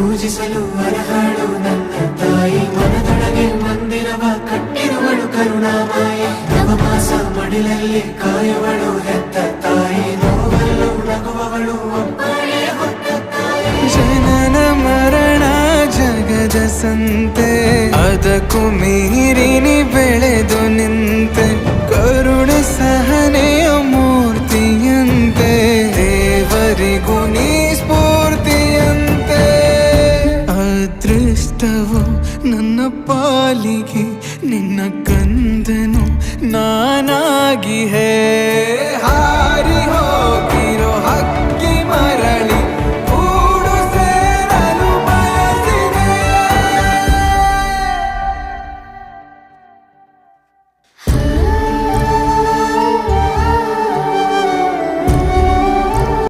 ಪೂಜಿಸಲು ಅರ್ಹಳು ನನ್ನ ತಾಯಿ. ಮನದೊಳಗೆ ಮಂದಿರವ ಕಟ್ಟಿರುವಳು ಕರುಣಾಮಾಯಿ. ನವಮಾಸ ಮಡಿಲಲ್ಲಿ ಕಾಯುವಳು ಹೆತ್ತ ತಾಯಿ. ನೋವಲ್ಲೂ ನಗುವವಳು ಒಬ್ಬಳೇ ಹೊತ್ತ ತಾಯಿ. ಜನನ ಮರಣ ಜಗದ ಸಂತೆ, ಅದಕ್ಕೂ ಮೀರಿನಿ ಬೆಳೆದು ನಿಂತೆ. ಕರುಣೆ ಸಹನೆಯ ಮೂರ್ತಿಯಂತೆ, ದೇವರಿಗೂ ನೀ ಸ್ಫೂರ್ತಿಯಂತೆ. ಅದೃಷ್ಟವು ನನ್ನ ಪಾಲಿಗೆ ನಿನ್ನ ಕಂದನು ನಾನಾಗಿ ಹೇ.